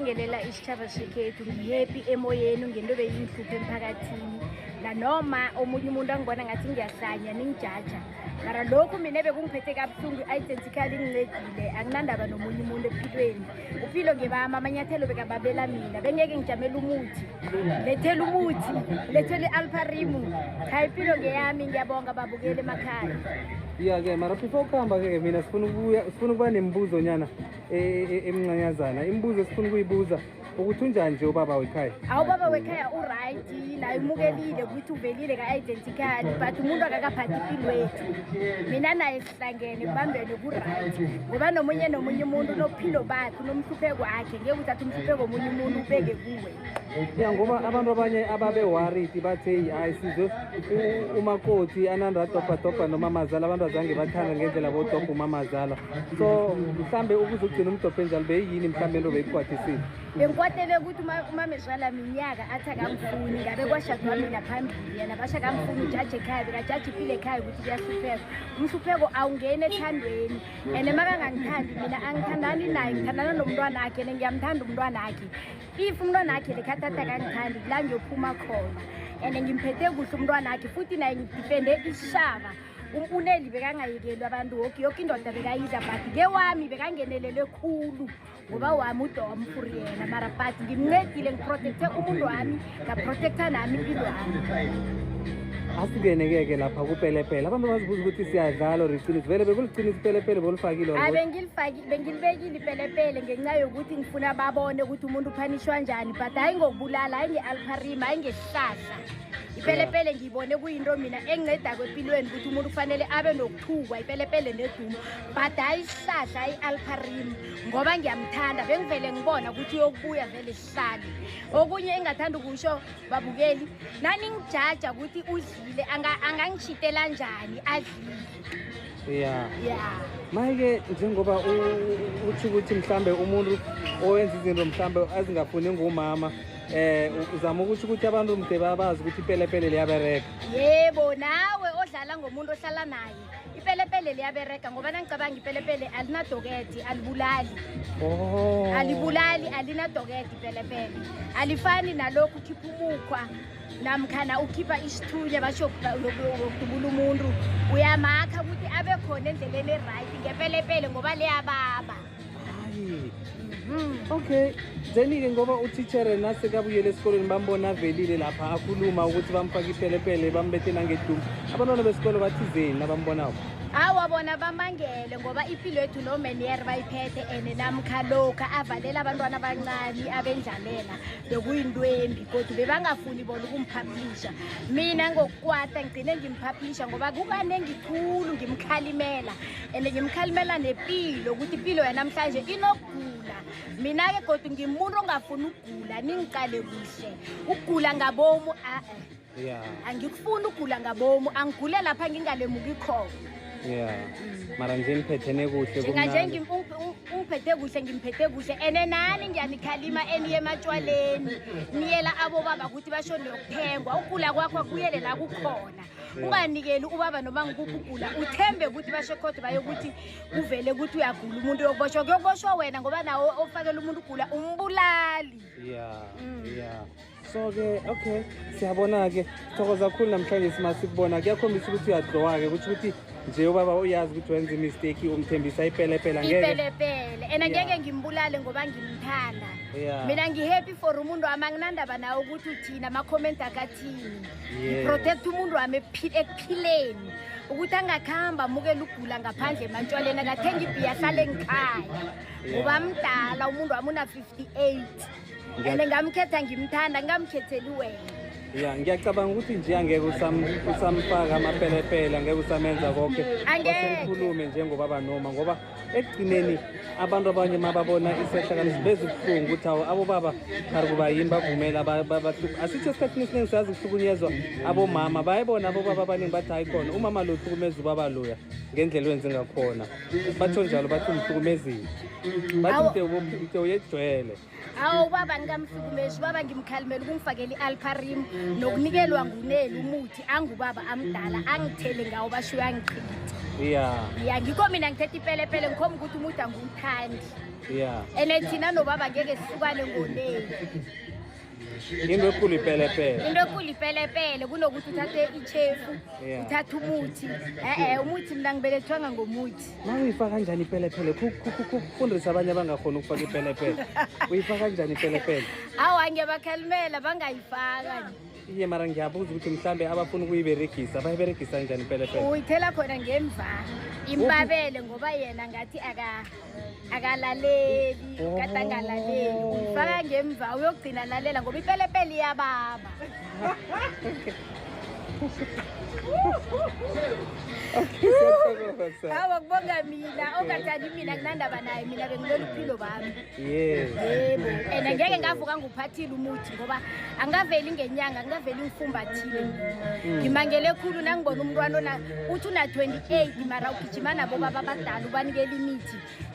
ngibingelela isitshaba sekhethu ngihappy emoyeni ngento beyinhlupho emphakathini nanoma omunye umuntu angibona ngathi ngiyahlanya ningijaja mara lokhu mina bekungiphethe kabuhlungu identically ngincedile akunandaba nomunye umuntu ephilweni uphilo ngebama amanyathelo bekababela mina bengeke ngijamela umuthi lethele i-alparimu cha impilo ngeyami ngiyabonga babukele emakhaya ke mara before ukuhamba ke mina sifuna ukuba nembuzo nyana emncanyazana imibuzo sifuna ukuyibuza ukuthi unjani nje ubaba wekhaya awubaba wekhaya uright la imukelile ukuthi uvelile ka-identically but umuntu akakaphathi impilo wethu mina naye sihlangene kubambene ku-right ngoba nomunye umuntu unophilo bakhe unomhlupheko wakhe ngeke uthathe umhlupheko omunye umuntu ubeke kuwe ngoba abantu abanye ababe-worried bathe hayi sizwe umakoti anandadobhadobha nomamazala abantu azange bathanda ngendlela bodobha umamazala so mhlambe ukuze ugcina umdobhe njalo beyini mhlambe into beyikwathisile bengikwatele ukuthi umamezala minyaka athi akamfuni ngabe kwashadwa mina phambili yena basha kamfuni ujaji ekhaya bekajaji impilo ekhaya ukuthi kuyahlupheka umhlupheko awungeni ethandweni and makangangithandi mina angithandani naye ngithandana nomntwana akhe and ngiyamthanda umntwana akhe if umntwana akhe lekhathatha kangithandi la ngiyophuma khona and ngimphethe kuhle umntwana akhe futhi naye ngidifende isishaba uneli bekangayekeli abantu yoke indoda bekayiza but ngewami bekangenelele khulu ngoba wami udo wamphuri yena mara but ngimncedile ngiprotecte umuntu wami ngaprotecta nami impilo wami asikene-ke lapha kupelepele abantu bazibuza ukuthi siyadlala or iqiniso vele bekuliqinisa ipelepele bolifakile bengilibekile ipelepele ngenxa yokuthi ngifuna babone ukuthi umuntu uphanishwa njani but hayi ngokubulala hayi nge-alparima hayi ngesihlahla ipelepele ngiyibone kuyinto mina enginceda kwempilweni ukuthi umuntu kufanele abe nokuthukwa ipelepele nedumo but hayi isihlahla hayi i-alparima ngoba ngiyamthanda bengivele ngibona ukuthi uyokubuya vele sihlale okunye engathanda ukusho babukeli nani ngijaja ukuthi uzile angangishitela njani adlile maye-ke njengoba utsho ukuthi mhlambe umuntu owenza izinto mhlambe azingafuni ngumama uzama ukuthi abantu mde babazi ukuthi ipelepele liyabereka yebo nawe odlala ngomuntu ohlala naye ipelepele liyabereka ngoba nangicabanga ipelepele alinadokethi alibulali alinadokethi ipelepele alifani nalokhu ukhipha umukhwa namkhana ukhipha isithunya basho ukudubula umuntu uyamakha ukuthi abe khona endleleni eright ngepelepele ngoba liyababa okay then-ke ngoba utitshere nasekabuyele esikolweni bambona avelile lapha akhuluma ukuthi bamfake ipelepele bambethe nangedumo abantwana besikolo bathizeni nabambonako awa bona bamangele ngoba impilo yethu nomeniere bayiphethe and namkha lokha avalela abantwana abancane abendlalela bekuyintwembi kodwa bebangafuni bona ukumpublisha mina ngokukwata ngigcine ngimpublisha ngoba kukanengi khulu ngimkhalimela and ngimkhalimela nempilo ukuthi impilo yanamhlanje inokugula mina-ke kodwa ngimuntu ongafuni ukugula ningiqale kuhle ukugula ngabomu angikufuni ukugula ngabomu angigule lapha ngingalemuki khona mara nje niphethene kuhle njenganje ungiphethe kuhle ngimphethe kuhle ene nani ngiyanikhalima eniye ematshwaleni niyela abobaba ukuthi basho niyokuthengwa ukugula kwakho kuyele la kukhona unganikeli ubaba noma ngikuphi ukugula uthembe ukuthi basho kodwa bayokuthi kuvele ukuthi uyagula umuntu yokuboshwa kuyokuboshwa wena ngoba nawe ofakela umuntu ugula umbulali so-ke okay siyabona-ke sithokoza kakhulu namhlanje simasikubona kuyakhombisa ukuthi uyadlowa-ke ukuthi nje ubaba uyazi ukuthi wenza imistake umthembisa ipelepele and ngeke ngimbulale ngoba ngimthanda mina ngihappy for umuntu wami anginandaba nawe ukuthi uthina ama-comment akathini ngiprotect umuntu wami ekuphileni ukuthi angakuhamba amukela ukugula ngaphandle emantshwaleni akathenga ibhiya ahlale ngikhaya ngoba mdala umuntu wami una-58 and ngamkhetha ngimthanda ngamkhetheli wena ngiyacabanga ukuthi nje angeke usamfaka amapelepele angeke usamenza konke basenikhulume njengobaba noma ngoba ekugcineni abantu abanye mababona isehlakaniso beza ubuhlungu ukuthi abobaba khari kuba yini bavumela asitsho esikhathini esiningi siyazi kuhlukunyezwa abomama bayibona abobaba abaningi bathi hayi khona umama lo uhlukumeza ubaba loya ngendlela wenze ngakhona batho njalo bathi umhlukumezile bathi mte uyejwele awu ubaba ngikamhlukumezi ubaba ngimkhalimela ukungifakela i-alparim nokunikelwa nguneli umuthi angubaba amdala angithele ngawo basho uyangichitha ya ngikho mina ngithethe ipelepele ngikhomba ukuthi umuntu angumthandi ene thina nobaba ngeke sisukane ngoneni into ekhulu ipelepele kunokuthi uthathe ichefu uthathe umuthi umuthi mina ngibelethwanga ngomuthi uyifaka kanjani ipelepele kufundisa abanye abangakhona ukufaka ipelepele uyifaka kanjani ipelepele awa ngiyabakhalimela bangayifaka iye mara ngiyabuza ukuthi mhlambe abafuna ukuyiberegisa bayiberegisa njani ipelepele uyithela khona ngemva impabele ngoba yena ngathi akalaleli kade angalaleli uyifaka ngemva uyogcina lalela ngoba ipelepele iyababa awa kubonga mina ongathandi mina kunandaba naye mina bengilola uphilo bami yebo and ngeke ngavuka nguphathile umuthi ngoba angaveli ngenyanga angaveli ngifumbathile ngimangele khulu nangibona umntwana uthi una 28 mara ugijima nabo baba abadala ubanikela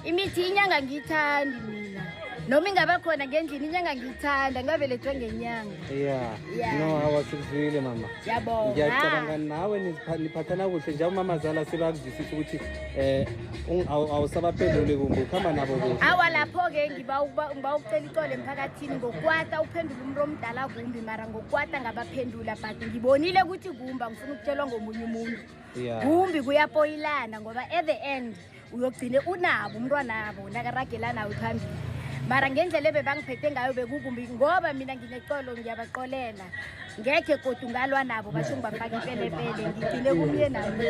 imithi inyanga ngiyithandi mina noma ingaba khona ngendlini inyanga ngiyithanda ngabelethwe ngenyanga no awasikuzwile mama yabonga ngiyacabanga nawe niphathana kuhle nje umamazala sebakuzwisisa ukuthi awusabaphendule kumbe ukuhamba nabo kuhle awa lapho-ke ngiba ukucela icolo emphakathini ngokwata uphendula umuntu omdala kumbi mara ngokwata ngabaphendula but ngibonile ukuthi kumba ngifuna ukutshelwa ngomunye umuntu kumbi kuyapoyilana ngoba at the end uyogcine unabo umntwanabo nakaragela nawe phambili mara ngendlela ebebangiphethe ngayo bekukumbi ngoba mina nginecolo ngiyabaqolela ngekhe kodwa ungalwa nabo basho ngibafaka ipelepele ngigcine kumye nabo